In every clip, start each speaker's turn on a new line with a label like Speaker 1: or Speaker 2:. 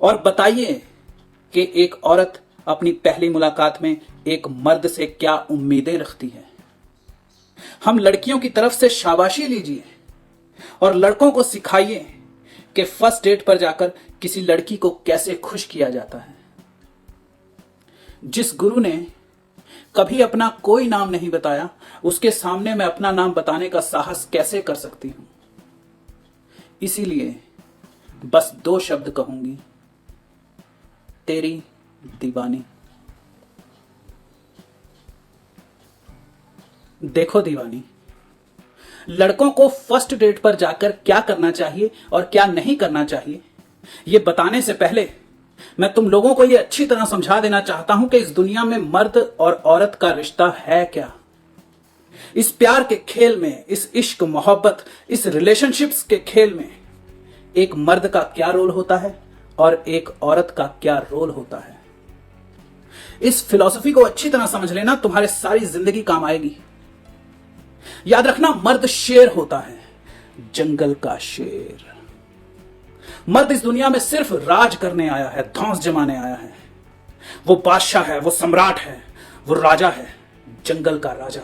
Speaker 1: और बताइए कि एक औरत अपनी पहली मुलाकात में एक मर्द से क्या उम्मीदें रखती है। हम लड़कियों की तरफ से शाबाशी लीजिए और लड़कों को सिखाइए कि फर्स्ट डेट पर जाकर किसी लड़की को कैसे खुश किया जाता है। जिस गुरु ने कभी अपना कोई नाम नहीं बताया, उसके सामने मैं अपना नाम बताने का साहस कैसे कर सकती हूं। इसीलिए बस 2 शब्द कहूंगी, तेरी दीवानी। देखो दीवानी, लड़कों को फर्स्ट डेट पर जाकर क्या करना चाहिए और क्या नहीं करना चाहिए, यह बताने से पहले मैं तुम लोगों को यह अच्छी तरह समझा देना चाहता हूं कि इस दुनिया में मर्द और औरत का रिश्ता है क्या। इस प्यार के खेल में, इस इश्क मोहब्बत, इस रिलेशनशिप्स के खेल में एक मर्द का क्या रोल होता है और एक औरत का क्या रोल होता है। इस फिलॉसफी को अच्छी तरह समझ लेना, तुम्हारे सारी जिंदगी काम आएगी। याद रखना, मर्द शेर होता है, जंगल का शेर। मर्द इस दुनिया में सिर्फ राज करने आया है, धौंस जमाने आया है। वो बादशाह है, वो सम्राट है, वो राजा है, जंगल का राजा।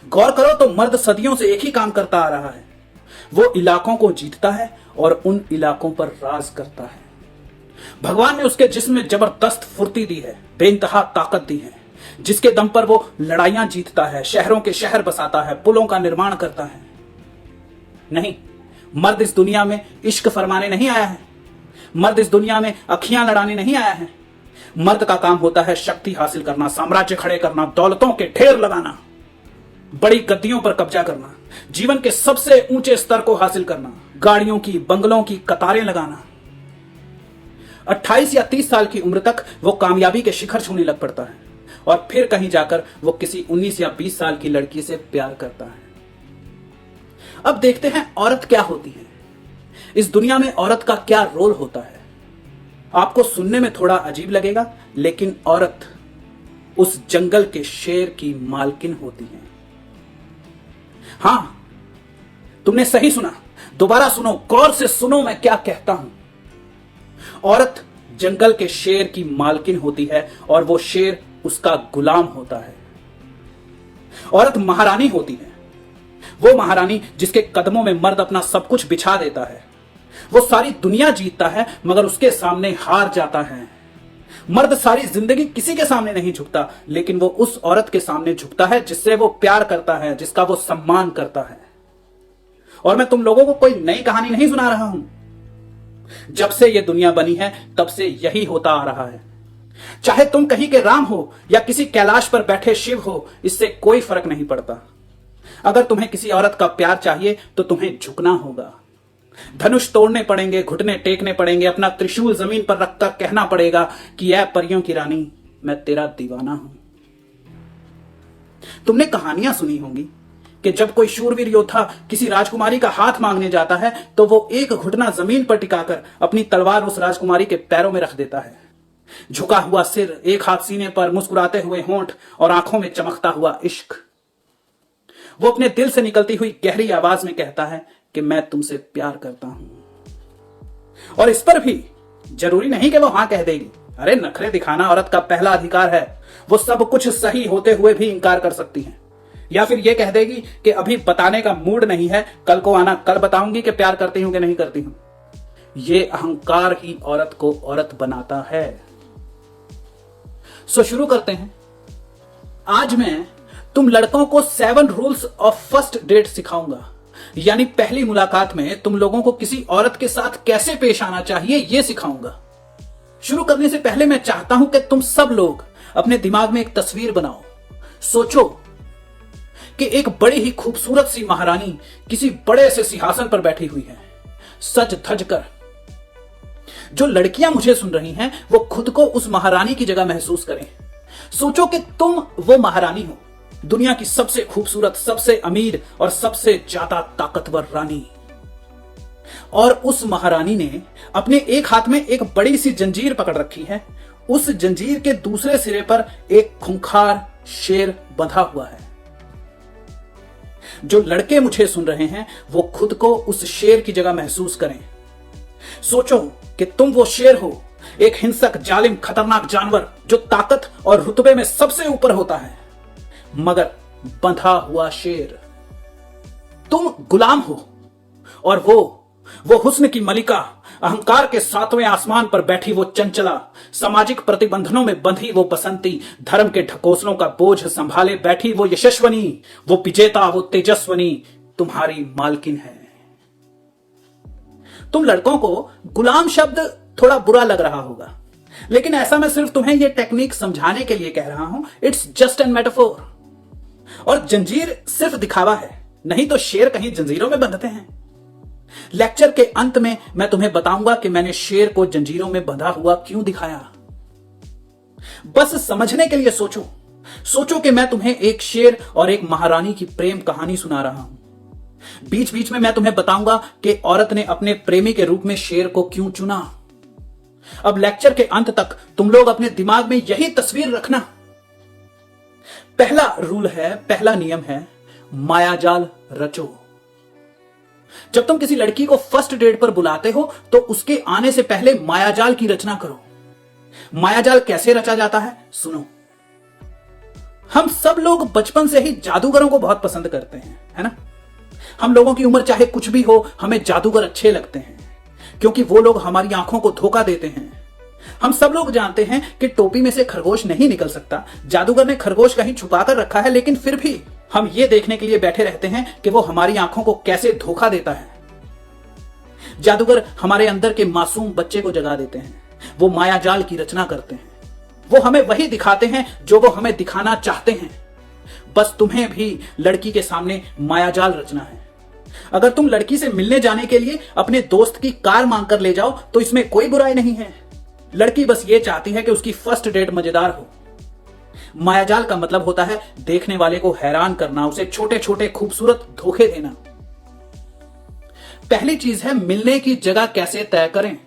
Speaker 1: गौर करो तो मर्द सदियों से एक ही काम करता आ रहा है। वो इलाकों को जीतता है और उन इलाकों पर राज करता है। भगवान ने उसके जिस्म में जबरदस्त फुर्ती दी है, बेइंतहा ताकत दी है, जिसके दम पर वो लड़ाइयां जीतता है, शहरों के शहर बसाता है, पुलों का निर्माण करता है। नहीं, मर्द इस दुनिया में इश्क फरमाने नहीं आया है। मर्द इस दुनिया में अखियां लड़ाने नहीं आया है। मर्द का काम होता है शक्ति हासिल करना, साम्राज्य खड़े करना, दौलतों के ढेर लगाना, बड़ी गद्दियों पर कब्जा करना, जीवन के सबसे ऊंचे स्तर को हासिल करना, गाड़ियों की, बंगलों की कतारें लगाना। 28 या 30 साल की उम्र तक वो कामयाबी के शिखर छूने लग पड़ता है और फिर कहीं जाकर वो किसी 19 या 20 साल की लड़की से प्यार करता है। अब देखते हैं औरत क्या होती है। इस दुनिया में औरत का क्या रोल होता है। आपको सुनने में थोड़ा अजीब लगेगा, लेकिन औरत उस जंगल के शेर की मालकिन होती है। हां, तुमने सही सुना। दोबारा सुनो, गौर से सुनो मैं क्या कहता हूं। औरत जंगल के शेर की मालकिन होती है और वो शेर उसका गुलाम होता है। औरत महारानी होती है, वो महारानी जिसके कदमों में मर्द अपना सब कुछ बिछा देता है। वो सारी दुनिया जीतता है मगर उसके सामने हार जाता है। मर्द सारी जिंदगी किसी के सामने नहीं झुकता, लेकिन वो उस औरत के सामने झुकता है जिससे वो प्यार करता है, जिसका वो सम्मान करता है। और मैं तुम लोगों को कोई नई कहानी नहीं सुना रहा हूं। जब से ये दुनिया बनी है तब से यही होता आ रहा है। चाहे तुम कहीं के राम हो या किसी कैलाश पर बैठे शिव हो, इससे कोई फर्क नहीं पड़ता। अगर तुम्हें किसी औरत का प्यार चाहिए तो तुम्हें झुकना होगा, धनुष तोड़ने पड़ेंगे, घुटने टेकने पड़ेंगे, अपना त्रिशूल जमीन पर रखकर कहना पड़ेगा कि ऐ परियों की रानी, मैं तेरा दीवाना हूं। तुमने कहानियां सुनी होंगी कि जब कोई शूरवीर योद्धा किसी राजकुमारी का हाथ मांगने जाता है तो वो एक घुटना जमीन पर टिकाकर अपनी तलवार उस राजकुमारी के पैरों में रख देता है। झुका हुआ सिर, एक हाथ सीने पर, मुस्कुराते हुए होंठ और आंखों में चमकता हुआ इश्क। वो अपने दिल से निकलती हुई गहरी आवाज में कहता है कि मैं तुमसे प्यार करता हूं। और इस पर भी जरूरी नहीं कि वो हां कह देगी। अरे, नखरे दिखाना औरत का पहला अधिकार है। वो सब कुछ सही होते हुए भी इंकार कर सकती है, या फिर ये कह देगी कि अभी बताने का मूड नहीं है, कल को आना, कल बताऊंगी कि प्यार करती हूं कि नहीं करती हूं। ये अहंकार ही औरत को औरत बनाता है। सो शुरू करते हैं। आज मैं तुम लड़कों को 7 रूल्स ऑफ फर्स्ट डेट सिखाऊंगा, यानी पहली मुलाकात में तुम लोगों को किसी औरत के साथ कैसे पेश आना चाहिए यह सिखाऊंगा। शुरू करने से पहले मैं चाहता हूं कि तुम सब लोग अपने दिमाग में एक तस्वीर बनाओ। सोचो कि एक बड़ी ही खूबसूरत सी महारानी किसी बड़े से सिंहासन पर बैठी हुई है, सज धज कर। जो लड़कियां मुझे सुन रही हैं वो खुद को उस महारानी की जगह महसूस करें। सोचो कि तुम वो महारानी हो, दुनिया की सबसे खूबसूरत, सबसे अमीर और सबसे ज्यादा ताकतवर रानी। और उस महारानी ने अपने एक हाथ में एक बड़ी सी जंजीर पकड़ रखी है। उस जंजीर के दूसरे सिरे पर एक खूंखार शेर बंधा हुआ है। जो लड़के मुझे सुन रहे हैं वो खुद को उस शेर की जगह महसूस करें। सोचो कि तुम वो शेर हो, एक हिंसक, जालिम, खतरनाक जानवर जो ताकत और रुतबे में सबसे ऊपर होता है, मगर बंधा हुआ शेर। तुम गुलाम हो और वो हुस्न की मलिका, अहंकार के सातवें आसमान पर बैठी वो चंचला, सामाजिक प्रतिबंधनों में बंधी वो बसंती, धर्म के ढकोसलों का बोझ संभाले बैठी वो यशस्वनी, वो विजेता, वो तेजस्वनी तुम्हारी मालकिन है। तुम लड़कों को गुलाम शब्द थोड़ा बुरा लग रहा होगा, लेकिन ऐसा मैं सिर्फ तुम्हें यह टेक्निक समझाने के लिए कह रहा हूं। It's just an metaphor. और जंजीर सिर्फ दिखावा है, नहीं तो शेर कहीं जंजीरों में बंधते हैं। लेक्चर के अंत में मैं तुम्हें बताऊंगा कि मैंने शेर को जंजीरों में बंधा हुआ क्यों दिखाया। बस समझने के लिए सोचो कि मैं तुम्हें एक शेर और एक महारानी की प्रेम कहानी सुना रहा हूं। बीच बीच में मैं तुम्हें बताऊंगा कि औरत ने अपने प्रेमी के रूप में शेर को क्यों चुना। अब लेक्चर के अंत तक तुम लोग अपने दिमाग में यही तस्वीर रखना। पहला नियम है, मायाजाल रचो। जब तुम किसी लड़की को फर्स्ट डेट पर बुलाते हो तो उसके आने से पहले मायाजाल की रचना करो। मायाजाल कैसे रचा जाता है, सुनो। हम सब लोग बचपन से ही जादूगरों को बहुत पसंद करते हैं, है ना। हम लोगों की उम्र चाहे कुछ भी हो, हमें जादूगर अच्छे लगते हैं क्योंकि वो लोग हमारी आंखों को धोखा देते हैं। हम सब लोग जानते हैं कि टोपी में से खरगोश नहीं निकल सकता, जादूगर ने खरगोश कहीं छुपा कर रखा है, लेकिन फिर भी हम ये देखने के लिए बैठे रहते हैं कि वो हमारी आंखों को कैसे धोखा देता है। जादूगर हमारे अंदर के मासूम बच्चे को जगा देते हैं, वो मायाजाल की रचना करते हैं, वो हमें वही दिखाते हैं जो वो हमें दिखाना चाहते हैं। बस तुम्हें भी लड़की के सामने मायाजाल रचना है। अगर तुम लड़की से मिलने जाने के लिए अपने दोस्त की कार मांग कर ले जाओ तो इसमें कोई बुराई नहीं है। लड़की बस ये चाहती है कि उसकी फर्स्ट डेट मजेदार हो। मायाजाल का मतलब होता है देखने वाले को हैरान करना, उसे छोटे छोटे खूबसूरत धोखे देना। पहली चीज है, मिलने की जगह कैसे तय करें।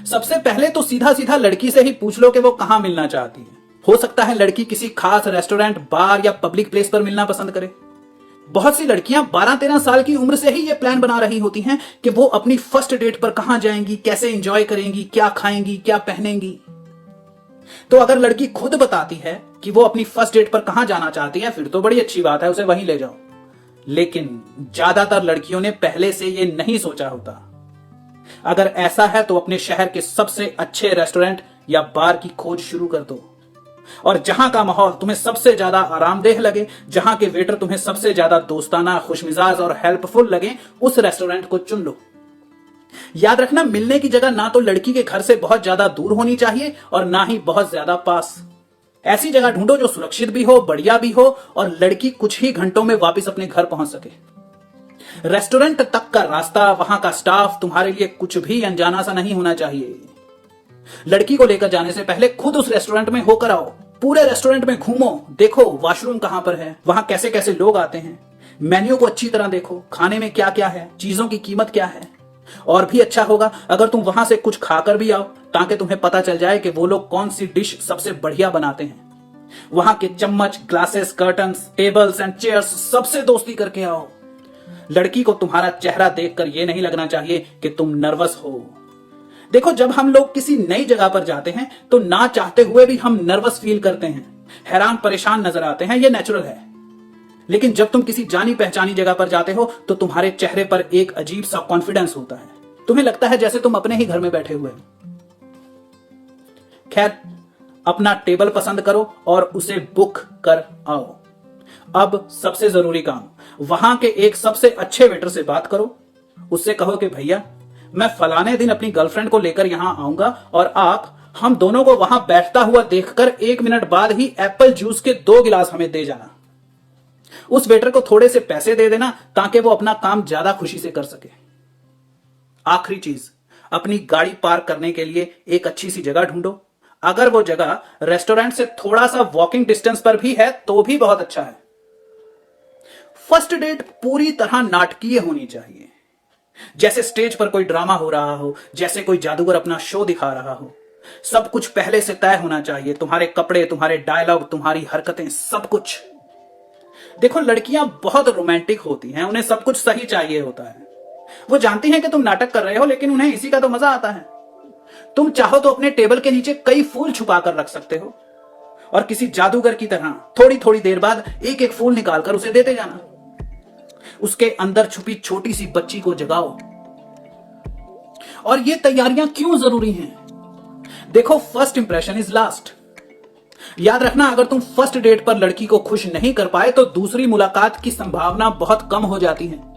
Speaker 1: सबसे पहले तो सीधा सीधा लड़की से ही पूछ लो कि वो कहां मिलना चाहती है। हो सकता है लड़की किसी खास रेस्टोरेंट, बार या पब्लिक प्लेस पर मिलना पसंद करे। बहुत सी लड़कियां 12-13 साल की उम्र से ही ये प्लान बना रही होती हैं कि वो अपनी फर्स्ट डेट पर कहां जाएंगी, कैसे एंजॉय करेंगी, क्या खाएंगी, क्या पहनेंगी। तो अगर लड़की खुद बताती है कि वो अपनी फर्स्ट डेट पर कहां जाना चाहती है, फिर तो बड़ी अच्छी बात है, उसे वहीं ले जाओ। लेकिन ज्यादातर लड़कियों ने पहले से ये नहीं सोचा होता। अगर ऐसा है तो अपने शहर के सबसे अच्छे रेस्टोरेंट या बार की खोज शुरू कर दो, और जहां का माहौल तुम्हें सबसे ज्यादा आरामदेह लगे, जहां के वेटर तुम्हें सबसे ज्यादा दोस्ताना, खुशमिजाज और हेल्पफुल लगे, उस रेस्टोरेंट को चुन लो। याद रखना, मिलने की जगह ना तो लड़की के घर से बहुत ज्यादा दूर होनी चाहिए और ना ही बहुत ज्यादा पास। ऐसी जगह ढूंढो जो सुरक्षित भी हो, बढ़िया भी हो और लड़की कुछ ही घंटों में वापस अपने घर पहुंच सके। रेस्टोरेंट तक का रास्ता, वहां का स्टाफ तुम्हारे लिए कुछ भी अनजाना सा नहीं होना चाहिए। लड़की को लेकर जाने से पहले खुद उस रेस्टोरेंट में होकर आओ। पूरे रेस्टोरेंट में घूमो, देखो वॉशरूम कहां पर है, वहां कैसे कैसे लोग आते हैं, मेन्यू को अच्छी तरह देखो, खाने में क्या क्या है, चीजों की कीमत क्या है। और भी अच्छा होगा अगर तुम वहां से कुछ खाकर भी आओ, ताकि तुम्हें पता चल जाए कि वो लोग कौन सी डिश सबसे बढ़िया बनाते हैं। वहां के चम्मच, glasses, curtains, tables and chairs सबसे दोस्ती करके आओ। लड़की को तुम्हारा चेहरा देखकर यह नहीं लगना चाहिए कि तुम नर्वस हो। देखो, जब हम लोग किसी नई जगह पर जाते हैं तो ना चाहते हुए भी हम नर्वस फील करते हैं, हैरान परेशान नजर आते हैं, यह नेचुरल है। लेकिन जब तुम किसी जानी पहचानी जगह पर जाते हो तो तुम्हारे चेहरे पर एक अजीब सा कॉन्फिडेंस होता है, तुम्हें लगता है जैसे तुम अपने ही घर में बैठे हुए हो। खैर, अपना टेबल पसंद करो और उसे बुक कर आओ। अब सबसे जरूरी काम, वहां के एक सबसे अच्छे वेटर से बात करो। उससे कहो कि भैया, मैं फलाने दिन अपनी गर्लफ्रेंड को लेकर यहां आऊंगा और हम दोनों को वहां बैठता हुआ देखकर 1 मिनट बाद ही एप्पल जूस के 2 गिलास हमें दे जाना। उस वेटर को थोड़े से पैसे दे देना ताकि वो अपना काम ज्यादा खुशी से कर सके। आखिरी चीज, अपनी गाड़ी पार्क करने के लिए एक अच्छी सी जगह ढूंढो। अगर वो जगह रेस्टोरेंट से थोड़ा सा वॉकिंग डिस्टेंस पर भी है तो भी बहुत अच्छा है। फर्स्ट डेट पूरी तरह नाटकीय होनी चाहिए, जैसे स्टेज पर कोई ड्रामा हो रहा हो, जैसे कोई जादूगर अपना शो दिखा रहा हो। सब कुछ पहले से तय होना चाहिए, तुम्हारे कपड़े, तुम्हारे डायलॉग, तुम्हारी हरकतें, सब कुछ। देखो, लड़कियां बहुत रोमांटिक होती हैं, उन्हें सब कुछ सही चाहिए होता है। वो जानती हैं कि तुम नाटक कर रहे हो, लेकिन उन्हें इसी का तो मजा आता है। तुम चाहो तो अपने टेबल के नीचे कई फूल छुपा कर रख सकते हो और किसी जादूगर की तरह थोड़ी थोड़ी देर बाद एक एक फूल निकालकर उसे देते जाना। उसके अंदर छुपी छोटी सी बच्ची को जगाओ। और ये तैयारियां क्यों जरूरी हैं? देखो, फर्स्ट इंप्रेशन इज लास्ट। याद रखना, अगर तुम फर्स्ट डेट पर लड़की को खुश नहीं कर पाए तो दूसरी मुलाकात की संभावना बहुत कम हो जाती है।